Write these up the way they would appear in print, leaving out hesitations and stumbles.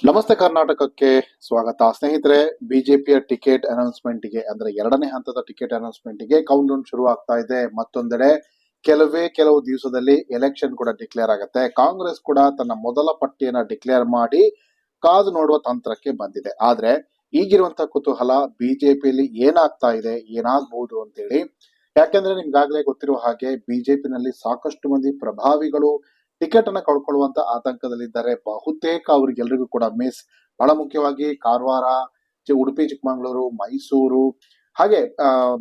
ನಮಸ್ತೆ ಕರ್ನಾಟಕಕ್ಕೆ ಸ್ವಾಗತ ಸ್ನೇಹಿತರೆ. ಬಿಜೆಪಿಯ ಟಿಕೆಟ್ ಅನೌನ್ಸ್ಮೆಂಟ್ ಗೆ ಅಂದ್ರೆ ಎರಡನೇ ಹಂತದ ಟಿಕೆಟ್ ಅನೌನ್ಸ್ಮೆಂಟ್ ಗೆ ಕೌಂಟ್ ಡೌನ್ ಶುರು ಆಗ್ತಾ ಇದೆ. ಮತ್ತೊಂದೆಡೆ ಕೆಲವು ದಿವಸದಲ್ಲಿ ಎಲೆಕ್ಷನ್ ಕೂಡ ಡಿಕ್ಲೇರ್ ಆಗುತ್ತೆ. ಕಾಂಗ್ರೆಸ್ ಕೂಡ ತನ್ನ ಮೊದಲ ಪಟ್ಟಿಯನ್ನ ಡಿಕ್ಲೇರ್ ಮಾಡಿ ಕಾದು ನೋಡುವ ತಂತ್ರಕ್ಕೆ ಬಂದಿದೆ. ಆದ್ರೆ ಈಗಿರುವಂತಹ ಕುತೂಹಲ ಬಿಜೆಪಿಯಲ್ಲಿ ಏನಾಗ್ತಾ ಇದೆ, ಏನಾಗಬಹುದು ಅಂತೇಳಿ. ಯಾಕೆಂದ್ರೆ ನಿಮ್ಗಾಗ್ಲೇ ಗೊತ್ತಿರುವ ಹಾಗೆ ಬಿಜೆಪಿನಲ್ಲಿ ಸಾಕಷ್ಟು ಮಂದಿ ಪ್ರಭಾವಿಗಳು ಟಿಕೆಟ್ ಅನ್ನ ಕಳ್ಕೊಳ್ಳುವಂತ ಆತಂಕದಲ್ಲಿದ್ದಾರೆ. ಬಹುತೇಕ ಅವ್ರಿಗೆಲ್ರಿಗೂ ಕೂಡ ಬಹಳ ಮುಖ್ಯವಾಗಿ ಕಾರವಾರ, ಉಡುಪಿ ಚಿಕ್ಕಮಗಳೂರು, ಮೈಸೂರು, ಹಾಗೆ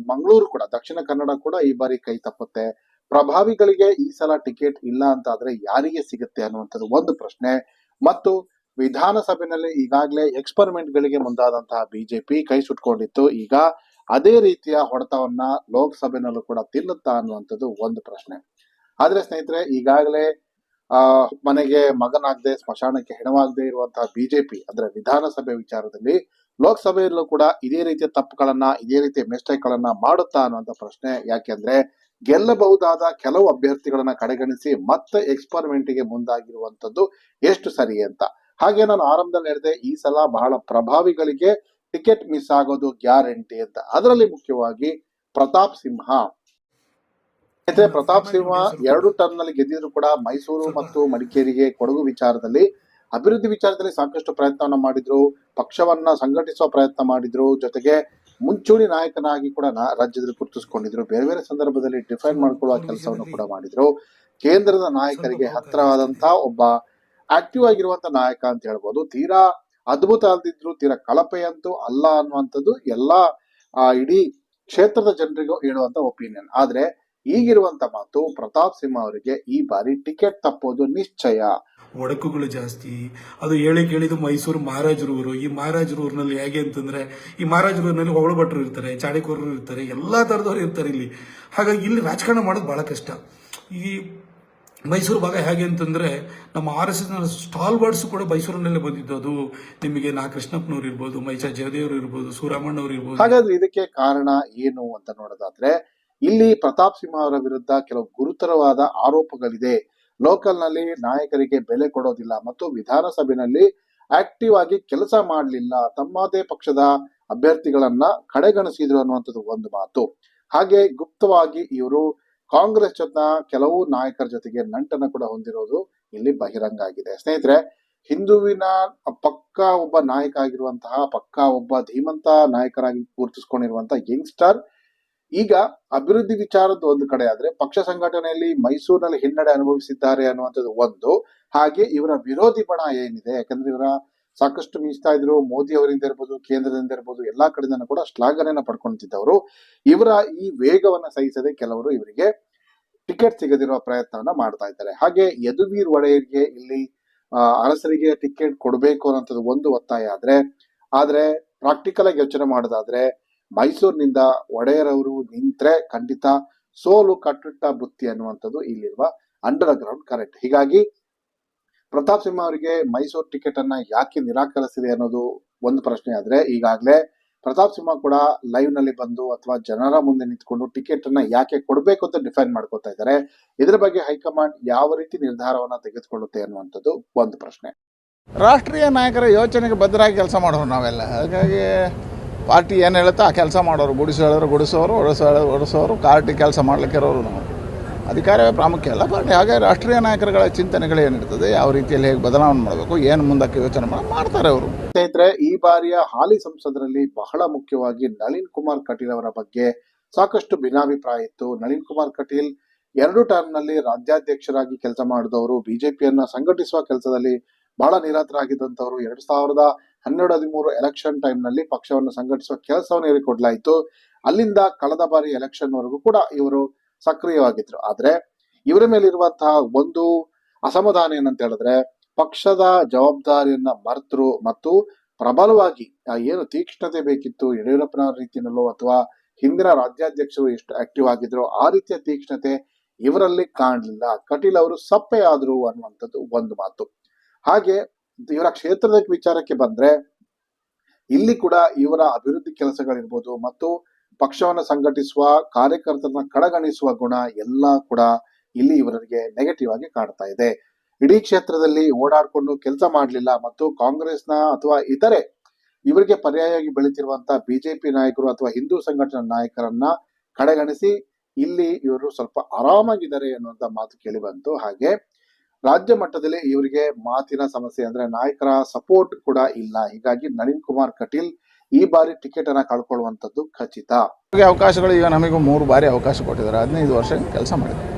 ಮಂಗಳೂರು ಕೂಡ, ದಕ್ಷಿಣ ಕನ್ನಡ ಕೂಡ ಈ ಬಾರಿ ಕೈ ತಪ್ಪುತ್ತೆ. ಪ್ರಭಾವಿಗಳಿಗೆ ಈ ಸಲ ಟಿಕೆಟ್ ಇಲ್ಲ ಅಂತ ಆದ್ರೆ ಯಾರಿಗೆ ಸಿಗುತ್ತೆ ಅನ್ನುವಂಥದ್ದು ಒಂದು ಪ್ರಶ್ನೆ. ಮತ್ತು ವಿಧಾನಸಭೆಯಲ್ಲಿ ಈಗಾಗಲೇ ಎಕ್ಸ್ಪರಿಮೆಂಟ್ ಗಳಿಗೆ ಮುಂದಾದಂತಹ ಬಿಜೆಪಿ ಕೈ ಸುಟ್ಕೊಂಡಿತ್ತು. ಈಗ ಅದೇ ರೀತಿಯ ಹೊಡೆತವನ್ನ ಲೋಕಸಭೆನಲ್ಲೂ ಕೂಡ ತಿನ್ನುತ್ತಾ ಅನ್ನುವಂಥದ್ದು ಒಂದು ಪ್ರಶ್ನೆ. ಆದ್ರೆ ಸ್ನೇಹಿತರೆ, ಈಗಾಗಲೇ ಮನೆಗೆ ಮಗನಾಗದೆ ಸ್ಮಶಾನಕ್ಕೆ ಹೆಣವಾಗದೆ ಇರುವಂತಹ ಬಿಜೆಪಿ ಅಂದ್ರೆ ವಿಧಾನಸಭೆ ವಿಚಾರದಲ್ಲಿ ಲೋಕಸಭೆಯಲ್ಲೂ ಕೂಡ ಇದೇ ರೀತಿಯ ತಪ್ಪುಗಳನ್ನ, ಇದೇ ರೀತಿಯ ಮಿಸ್ಟೇಕ್ ಗಳನ್ನ ಮಾಡುತ್ತಾ ಅನ್ನುವಂತ ಪ್ರಶ್ನೆ. ಯಾಕೆಂದ್ರೆ ಗೆಲ್ಲಬಹುದಾದ ಕೆಲವು ಅಭ್ಯರ್ಥಿಗಳನ್ನ ಕಡೆಗಣಿಸಿ ಮತ್ತೆ ಎಕ್ಸ್ಪರಿಮೆಂಟ್ ಗೆ ಮುಂದಾಗಿರುವಂತದ್ದು ಎಷ್ಟು ಸರಿ ಅಂತ. ಹಾಗೆ ನಾನು ಆರಂಭದಲ್ಲಿ ಹೇಳಿದೆ, ಈ ಸಲ ಬಹಳ ಪ್ರಭಾವಿಗಳಿಗೆ ಟಿಕೆಟ್ ಮಿಸ್ ಆಗೋದು ಗ್ಯಾರಂಟಿ ಅಂತ. ಅದರಲ್ಲಿ ಮುಖ್ಯವಾಗಿ ಪ್ರತಾಪ್ ಸಿಂಹ. ಪ್ರತಾಪ್ ಸಿಂಹ 2 ಟರ್ಮ್ ನಲ್ಲಿ ಗೆದ್ದಿದ್ರು ಕೂಡ ಮೈಸೂರು ಮತ್ತು ಮಡಿಕೇರಿಗೆ, ಕೊಡಗು ವಿಚಾರದಲ್ಲಿ, ಅಭಿವೃದ್ಧಿ ವಿಚಾರದಲ್ಲಿ ಸಾಕಷ್ಟು ಪ್ರಯತ್ನವನ್ನ ಮಾಡಿದ್ರು. ಪಕ್ಷವನ್ನ ಸಂಘಟಿಸುವ ಪ್ರಯತ್ನ ಮಾಡಿದ್ರು. ಜೊತೆಗೆ ಮುಂಚೂಣಿ ನಾಯಕನಾಗಿ ಕೂಡ ರಾಜ್ಯದಲ್ಲಿ ಗುರುತಿಸಿಕೊಂಡಿದ್ರು. ಬೇರೆ ಬೇರೆ ಸಂದರ್ಭದಲ್ಲಿ ಡಿಫೈನ್ ಮಾಡ್ಕೊಳ್ಳುವ ಕೆಲಸವನ್ನು ಕೂಡ ಮಾಡಿದ್ರು. ಕೇಂದ್ರದ ನಾಯಕರಿಗೆ ಹತ್ತಿರವಾದಂತಹ ಒಬ್ಬ ಆಕ್ಟಿವ್ ಆಗಿರುವಂತ ನಾಯಕ ಅಂತ ಹೇಳ್ಬೋದು. ತೀರಾ ಅದ್ಭುತ ಅಲ್ದಿದ್ರು, ತೀರಾ ಕಳಪೆಯಂತೂ ಅಲ್ಲ ಅನ್ನುವಂಥದ್ದು ಎಲ್ಲಾ ಇಡೀ ಕ್ಷೇತ್ರದ ಜನರಿಗೂ ಹೇಳುವಂತ ಒಪಿನಿಯನ್. ಆದ್ರೆ ಈಗಿರುವಂತ ಮಾತು, ಪ್ರತಾಪ್ ಸಿಂಹ ಅವರಿಗೆ ಈ ಬಾರಿ ಟಿಕೆಟ್ ತಪ್ಪೋದು ನಿಶ್ಚಯ. ಒಡಕುಗಳು ಜಾಸ್ತಿ. ಅದು ಕೇಳಿದ್ದು ಮೈಸೂರು ಮಹಾರಾಜರೂರು. ಈ ಮಹಾರಾಜರೂರಿನಲ್ಲಿ ಹೇಗೆ ಅಂತಂದ್ರೆ, ಈ ಮಹಾರಾಜರೂರಿನಲ್ಲಿ ಹೊಗಳು ಭಟ್ರು ಇರ್ತಾರೆ, ಚಾಡಿಕೋರರು ಇರ್ತಾರೆ, ಎಲ್ಲಾ ತರದವ್ರು ಇರ್ತಾರೆ ಇಲ್ಲಿ. ಹಾಗಾಗಿ ಇಲ್ಲಿ ರಾಜಕಾರಣ ಮಾಡೋದು ಬಹಳ ಕಷ್ಟ. ಈ ಮೈಸೂರು ಭಾಗ ಹೇಗೆ ಅಂತಂದ್ರೆ, ನಮ್ಮ RSS ಸ್ಟಾಲ್ ವರ್ಡ್ಸ್ ಕೂಡ ಮೈಸೂರಿನಲ್ಲೇ ಬಂದಿದ್ದು. ಅದು ನಿಮಗೆ ಕೃಷ್ಣಪ್ಪನವ್ರು ಇರ್ಬೋದು, ಮೈಸಾ ಜಯದೇವರು ಇರ್ಬೋದು, ಸೂರಮ್ಮಣ್ಣವ್ರು ಇರ್ಬೋದು. ಹಾಗಾದ್ರೆ ಇದಕ್ಕೆ ಕಾರಣ ಏನು ಅಂತ ನೋಡೋದಾದ್ರೆ, ಇಲ್ಲಿ ಪ್ರತಾಪ್ ಸಿಂಹ ಅವರ ವಿರುದ್ಧ ಕೆಲವು ಗುರುತರವಾದ ಆರೋಪಗಳಿದೆ. ಲೋಕಲ್ ನಲ್ಲಿ ನಾಯಕರಿಗೆ ಬೆಲೆ ಕೊಡೋದಿಲ್ಲ ಮತ್ತು ವಿಧಾನಸಭೆಯಲ್ಲಿ ಆಕ್ಟಿವ್ ಆಗಿ ಕೆಲಸ ಮಾಡಲಿಲ್ಲ, ತಮ್ಮದೇ ಪಕ್ಷದ ಅಭ್ಯರ್ಥಿಗಳನ್ನ ಕಡೆಗಣಿಸಿದ್ರು ಅನ್ನುವಂಥದ್ದು ಒಂದು ಮಾತು. ಹಾಗೆ ಗುಪ್ತವಾಗಿ ಇವರು ಕಾಂಗ್ರೆಸ್ ಜೊತೆ ಕೆಲವು ನಾಯಕರ ಜೊತೆಗೆ ನಂಟನ್ನು ಕೂಡ ಹೊಂದಿರೋದು ಇಲ್ಲಿ ಬಹಿರಂಗ ಆಗಿದೆ. ಸ್ನೇಹಿತರೆ, ಹಿಂದುವಿನ ಪಕ್ಕಾ ಒಬ್ಬ ನಾಯಕ ಆಗಿರುವಂತಹ, ಪಕ್ಕಾ ಒಬ್ಬ ಧೀಮಂತ ನಾಯಕರಾಗಿ ಗುರುತಿಸಿಕೊಂಡಿರುವಂತಹ ಯಂಗ್ಸ್ಟರ್ ಈಗ ಅಭಿವೃದ್ಧಿ ವಿಚಾರದ ಒಂದು ಕಡೆ ಆದ್ರೆ ಪಕ್ಷ ಸಂಘಟನೆಯಲ್ಲಿ ಮೈಸೂರಿನಲ್ಲಿ ಹಿನ್ನಡೆ ಅನುಭವಿಸಿದ್ದಾರೆ ಅನ್ನುವಂಥದ್ದು ಒಂದು. ಹಾಗೆ ಇವರ ವಿರೋಧಿ ಬಣ ಏನಿದೆ, ಯಾಕಂದ್ರೆ ಇವರ ಸಾಕಷ್ಟು ಮೀಸ್ತಾ ಇದ್ರು, ಮೋದಿ ಅವರಿಂದ ಇರ್ಬೋದು, ಕೇಂದ್ರದಿಂದ ಇರ್ಬೋದು, ಎಲ್ಲಾ ಕಡೆಯಿಂದ ಕೂಡ ಶ್ಲಾಘನೆಯನ್ನ ಪಡ್ಕೊಂತಿದ್ದವರು. ಇವರ ಈ ವೇಗವನ್ನ ಸಹಿಸದೆ ಕೆಲವರು ಇವರಿಗೆ ಟಿಕೆಟ್ ಸಿಗದಿರುವ ಪ್ರಯತ್ನವನ್ನ ಮಾಡ್ತಾ ಇದ್ದಾರೆ. ಹಾಗೆ ಯದುವೀರ್ ಒಡೆಯರ್ಗೆ ಇಲ್ಲಿ ಅರಸರಿಗೆ ಟಿಕೆಟ್ ಕೊಡಬೇಕು ಅನ್ನೋಂಥದ್ದು ಒಂದು ಒತ್ತಾಯ. ಆದ್ರೆ ಪ್ರಾಕ್ಟಿಕಲ್ ಆಗಿ ಯೋಚನೆ ಮಾಡೋದಾದ್ರೆ, ಮೈಸೂರಿನಿಂದ ಒಡೆಯರವರು ನಿಂತ್ರೆ ಖಂಡಿತ ಸೋಲು ಕಟ್ಟಿಟ್ಟ ಬುತ್ತಿ ಅನ್ನುವಂಥದ್ದು ಇಲ್ಲಿರುವ ಅಂಡರ್ ಗ್ರೌಂಡ್ ಕರೆಕ್ಟ್. ಹೀಗಾಗಿ ಪ್ರತಾಪ್ ಸಿಂಹ ಅವರಿಗೆ ಮೈಸೂರು ಟಿಕೆಟ್ ಅನ್ನ ಯಾಕೆ ನಿರಾಕರಿಸಿದೆ ಅನ್ನೋದು ಒಂದು ಪ್ರಶ್ನೆ. ಆದ್ರೆ ಈಗಾಗಲೇ ಪ್ರತಾಪ್ ಸಿಂಹ ಕೂಡ ಲೈವ್ ನಲ್ಲಿ ಬಂದು ಅಥವಾ ಜನರ ಮುಂದೆ ನಿಂತ್ಕೊಂಡು ಟಿಕೆಟ್ ಅನ್ನ ಯಾಕೆ ಕೊಡಬೇಕು ಅಂತ ಡಿಫೈನ್ ಮಾಡ್ಕೊತಾ ಇದ್ದಾರೆ. ಇದರ ಬಗ್ಗೆ ಹೈಕಮಾಂಡ್ ಯಾವ ರೀತಿ ನಿರ್ಧಾರವನ್ನ ತೆಗೆದುಕೊಳ್ಳುತ್ತೆ ಅನ್ನುವಂಥದ್ದು ಒಂದು ಪ್ರಶ್ನೆ. ರಾಷ್ಟ್ರೀಯ ನಾಯಕರ ಯೋಚನೆಗೆ ಬದ್ಧರಾಗಿ ಕೆಲಸ ಮಾಡೋರು ನಾವೆಲ್ಲ. ಹಾಗಾಗಿ ಪಾರ್ಟಿ ಏನು ಹೇಳುತ್ತೋ ಆ ಕೆಲಸ ಮಾಡೋರು. ಗುಡಿಸೋರು, ಒಡಿಸೋರು, ಪಾರ್ಟಿ ಕೆಲಸ ಮಾಡ್ಲಿಕ್ಕೆ ಇರೋರು. ನಾವು ಅಧಿಕಾರವೇ ಪ್ರಾಮುಖ್ಯ ಅಲ್ಲ ಪಾರ್ಟಿ. ಹಾಗೆ ರಾಷ್ಟ್ರೀಯ ನಾಯಕರುಗಳ ಚಿಂತನೆಗಳು ಏನಿರ್ತದೆ, ಯಾವ ರೀತಿಯಲ್ಲಿ ಹೇಗೆ ಬದಲಾವಣೆ ಮಾಡಬೇಕು, ಏನು ಮುಂದಕ್ಕೆ ಯೋಚನೆ ಮಾಡ್ತಾರೆ ಅವರು. ಸ್ನೇಹಿತರೆ, ಈ ಬಾರಿಯ ಹಾಲಿ ಸಂಸದರಲ್ಲಿ ಬಹಳ ಮುಖ್ಯವಾಗಿ ನಳಿನ್ ಕುಮಾರ್ ಕಟೀಲ್ ಅವರ ಬಗ್ಗೆ ಸಾಕಷ್ಟು ಭಿನ್ನಾಭಿಪ್ರಾಯ ಇತ್ತು. ನಳಿನ್ ಕುಮಾರ್ ಕಟೀಲ್ 2 ಟರ್ಮ್ ನಲ್ಲಿ ರಾಜ್ಯಾಧ್ಯಕ್ಷರಾಗಿ ಕೆಲಸ ಮಾಡಿದವರು, ಬಿಜೆಪಿಯನ್ನ ಸಂಘಟಿಸುವ ಕೆಲಸದಲ್ಲಿ ಬಹಳ ನಿರತರಾಗಿದ್ದಂತವರು. 2012-13 ಎಲೆಕ್ಷನ್ ಟೈಮ್ ನಲ್ಲಿ ಪಕ್ಷವನ್ನು ಸಂಘಟಿಸುವ ಕೆಲಸವನ್ನು ಇವರಿಗೆ ಕೊಡ್ಲಾಯಿತು. ಅಲ್ಲಿಂದ ಕಳೆದ ಬಾರಿ ಎಲೆಕ್ಷನ್ ವರೆಗೂ ಕೂಡ ಇವರು ಸಕ್ರಿಯವಾಗಿದ್ರು. ಆದ್ರೆ ಇವರ ಮೇಲಿರುವಂತಹ ಒಂದು ಅಸಮಾಧಾನ ಏನಂತ ಹೇಳಿದ್ರೆ, ಪಕ್ಷದ ಜವಾಬ್ದಾರಿಯನ್ನ ಮರೆತರು ಮತ್ತು ಪ್ರಬಲವಾಗಿ ಏನು ತೀಕ್ಷ್ಣತೆ ಬೇಕಿತ್ತು ಯಡಿಯೂರಪ್ಪನವರ ರೀತಿಯಲ್ಲೋ ಅಥವಾ ಹಿಂದಿನ ರಾಜ್ಯಾಧ್ಯಕ್ಷರು ಎಷ್ಟು ಆಕ್ಟಿವ್ ಆಗಿದ್ರು ಆ ರೀತಿಯ ತೀಕ್ಷ್ಣತೆ ಇವರಲ್ಲಿ ಕಾಣಲಿಲ್ಲ. ಕಟೀಲ್ ಅವರು ಸಪ್ಪೆ ಆದ್ರು ಅನ್ನುವಂಥದ್ದು ಒಂದು ಮಾತು. ಹಾಗೆ ಇವರ ಕ್ಷೇತ್ರದ ವಿಚಾರಕ್ಕೆ ಬಂದ್ರೆ, ಇಲ್ಲಿ ಕೂಡ ಇವರ ಅಭಿವೃದ್ಧಿ ಕೆಲಸಗಳಿರ್ಬೋದು ಮತ್ತು ಪಕ್ಷವನ್ನು ಸಂಘಟಿಸುವ, ಕಾರ್ಯಕರ್ತರನ್ನ ಕಡೆಗಣಿಸುವ ಗುಣ ಎಲ್ಲ ಕೂಡ ಇಲ್ಲಿ ಇವರಿಗೆ ನೆಗೆಟಿವ್ ಆಗಿ ಕಾಡ್ತಾ ಇದೆ. ಇಡೀ ಕ್ಷೇತ್ರದಲ್ಲಿ ಓಡಾಡ್ಕೊಂಡು ಕೆಲಸ ಮಾಡಲಿಲ್ಲ ಮತ್ತು ಕಾಂಗ್ರೆಸ್ನ ಅಥವಾ ಇತರೆ ಇವರಿಗೆ ಪರ್ಯಾಯವಾಗಿ ಬೆಳೀತಿರುವಂತಹ ಬಿಜೆಪಿ ನಾಯಕರು ಅಥವಾ ಹಿಂದೂ ಸಂಘಟನಾ ನಾಯಕರನ್ನ ಕಡೆಗಣಿಸಿ ಇಲ್ಲಿ ಇವರು ಸ್ವಲ್ಪ ಆರಾಮಾಗಿದ್ದಾರೆ ಅನ್ನುವಂತ ಮಾತು ಕೇಳಿ ಬಂತು. ಹಾಗೆ ರಾಜ್ಯ ಮಟ್ಟದಲ್ಲಿ ಇವರಿಗೆ ಮಾತಿನ ಸಮಸ್ಯೆ ಅಂದ್ರೆ ನಾಯಕರ ಸಪೋರ್ಟ್ ಕೂಡ ಇಲ್ಲ. ಹೀಗಾಗಿ ನಳಿನ್ ಕುಮಾರ್ ಕಟೀಲ್ ಈ ಬಾರಿ ಟಿಕೆಟ್ ಅನ್ನ ಕಳ್ಕೊಳ್ಳುವಂತದ್ದು ಖಚಿತ. ಅವಕಾಶಗಳು ಈಗ ನಮಗೂ 3 ಬಾರಿ ಅವಕಾಶ ಕೊಟ್ಟಿದ್ದಾರೆ. 15 ವರ್ಷ ಕೆಲಸ ಮಾಡಿದ್ದಾರೆ.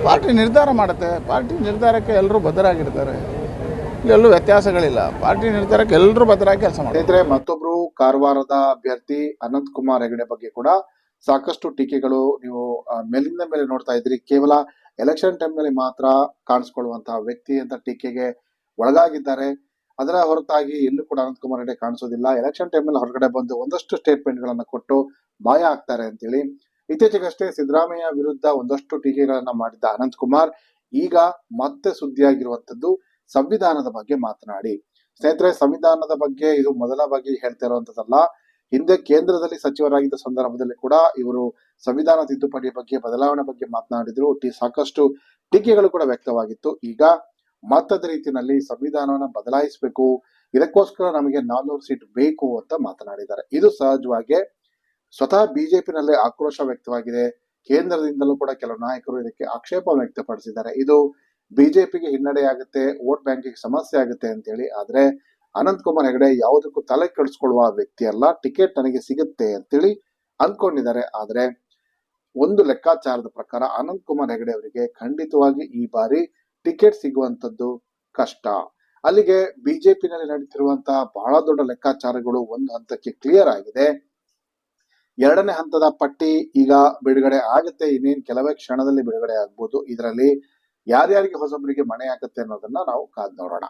ಪಾರ್ಟಿ ನಿರ್ಧಾರ ಮಾಡುತ್ತೆ. ಪಾರ್ಟಿ ನಿರ್ಧಾರಕ್ಕೆ ಎಲ್ಲರೂ ಬದ್ಧರಾಗಿರ್ತಾರೆ. ಇಲ್ಲೆಲ್ಲೂ ವ್ಯತ್ಯಾಸಗಳಿಲ್ಲ. ಪಾರ್ಟಿ ನಿರ್ಧಾರಕ್ಕೆ ಎಲ್ಲರೂ ಬದ್ಧರಾಗಿ ಕೆಲಸ ಮಾಡ್ತಾರೆ. ಸ್ನೇಹಿತರೆ, ಮತ್ತೊಬ್ರು ಕಾರವಾರದ ಅಭ್ಯರ್ಥಿ ಅನಂತ್ ಕುಮಾರ್ ಹೆಗಡೆ ಬಗ್ಗೆ ಕೂಡ ಸಾಕಷ್ಟು ಟೀಕೆಗಳು ನೀವು ಮೇಲಿಂದ ಮೇಲೆ ನೋಡ್ತಾ ಇದ್ರಿ. ಕೇವಲ ಎಲೆಕ್ಷನ್ ಟೈಮ್ ನಲ್ಲಿ ಮಾತ್ರ ಕಾಣಿಸ್ಕೊಳ್ಳುವಂತಹ ವ್ಯಕ್ತಿ ಅಂತ ಟೀಕೆಗೆ ಒಳಗಾಗಿದ್ದಾರೆ. ಅದರ ಹೊರತಾಗಿ ಎಲ್ಲೂ ಕೂಡ ಅನಂತ್ ಕುಮಾರ್ ಹೆಗಡೆ ಕಾಣಿಸೋದಿಲ್ಲ. ಎಲೆಕ್ಷನ್ ಟೈಮ್ ನಲ್ಲಿ ಹೊರಗಡೆ ಬಂದು ಒಂದಷ್ಟು ಸ್ಟೇಟ್ಮೆಂಟ್ ಗಳನ್ನ ಕೊಟ್ಟು ಮಾಯ ಆಗ್ತಾರೆ ಅಂತೇಳಿ ಇತ್ತೀಚೆಗಷ್ಟೇ ಸಿದ್ದರಾಮಯ್ಯ ವಿರುದ್ಧ ಒಂದಷ್ಟು ಟೀಕೆಗಳನ್ನ ಮಾಡಿದ್ದ ಅನಂತ್ ಕುಮಾರ್ ಈಗ ಮತ್ತೆ ಸುದ್ದಿಯಾಗಿರುವಂತದ್ದು ಸಂವಿಧಾನದ ಬಗ್ಗೆ ಮಾತನಾಡಿ. ಸ್ನೇಹಿತರೆ, ಸಂವಿಧಾನದ ಬಗ್ಗೆ ಇದು ಮೊದಲ ಬಾರಿ ಹೇಳ್ತಾ ಇರುವಂತದ್ದಲ್ಲ. ಹಿಂದೆ ಕೇಂದ್ರದಲ್ಲಿ ಸಚಿವರಾಗಿದ್ದ ಸಂದರ್ಭದಲ್ಲಿ ಕೂಡ ಇವರು ಸಂವಿಧಾನ ತಿದ್ದುಪಡಿ ಬಗ್ಗೆ, ಬದಲಾವಣೆ ಬಗ್ಗೆ ಮಾತನಾಡಿದ್ರು. ಸಾಕಷ್ಟು ಟೀಕೆಗಳು ಕೂಡ ವ್ಯಕ್ತವಾಗಿತ್ತು. ಈಗ ಮತ್ತದ ರೀತಿಯಲ್ಲಿ ಸಂವಿಧಾನವನ್ನ ಬದಲಾಯಿಸಬೇಕು, ಇದಕ್ಕೋಸ್ಕರ ನಮಗೆ 400 ಸೀಟ್ ಬೇಕು ಅಂತ ಮಾತನಾಡಿದ್ದಾರೆ. ಇದು ಸಹಜವಾಗಿ ಸ್ವತಃ ಬಿಜೆಪಿನಲ್ಲೇ ಆಕ್ರೋಶ ವ್ಯಕ್ತವಾಗಿದೆ. ಕೇಂದ್ರದಿಂದಲೂ ಕೂಡ ಕೆಲವು ನಾಯಕರು ಇದಕ್ಕೆ ಆಕ್ಷೇಪ ವ್ಯಕ್ತಪಡಿಸಿದ್ದಾರೆ. ಇದು ಬಿಜೆಪಿಗೆ ಹಿನ್ನಡೆ ಆಗುತ್ತೆ, ವೋಟ್ ಬ್ಯಾಂಕಿಗೆ ಸಮಸ್ಯೆ ಆಗುತ್ತೆ ಅಂತೇಳಿ. ಆದ್ರೆ ಅನಂತ್ ಕುಮಾರ್ ಹೆಗಡೆ ಯಾವುದಕ್ಕೂ ತಲೆ ಕೆಡಿಸ್ಕೊಳ್ಳುವ ವ್ಯಕ್ತಿ ಅಲ್ಲ. ಟಿಕೆಟ್ ನನಗೆ ಸಿಗುತ್ತೆ ಅಂತೇಳಿ ಅನ್ಕೊಂಡಿದ್ದಾರೆ. ಆದ್ರೆ ಒಂದು ಲೆಕ್ಕಾಚಾರದ ಪ್ರಕಾರ ಅನಂತ್ ಕುಮಾರ್ ಹೆಗಡೆ ಅವರಿಗೆ ಖಂಡಿತವಾಗಿ ಈ ಬಾರಿ ಟಿಕೆಟ್ ಸಿಗುವಂತದ್ದು ಕಷ್ಟ. ಅಲ್ಲಿಗೆ ಬಿಜೆಪಿನಲ್ಲಿ ನಡೀತಿರುವಂತಹ ಬಹಳ ದೊಡ್ಡ ಲೆಕ್ಕಾಚಾರಗಳು ಒಂದು ಹಂತಕ್ಕೆ ಕ್ಲಿಯರ್ ಆಗಿದೆ. 2ನೇ ಹಂತದ ಪಟ್ಟಿ ಈಗ ಬಿಡುಗಡೆ ಆಗುತ್ತೆ. ಇನ್ನೇನು ಕೆಲವೇ ಕ್ಷಣದಲ್ಲಿ ಬಿಡುಗಡೆ ಆಗ್ಬೋದು. ಇದರಲ್ಲಿ ಯಾರ್ಯಾರಿಗೆ ಹೊಸಬರಿಗೆ ಮಣೆ ಆಗುತ್ತೆ ಅನ್ನೋದನ್ನ ನಾವು ಕಾದ್ ನೋಡೋಣ.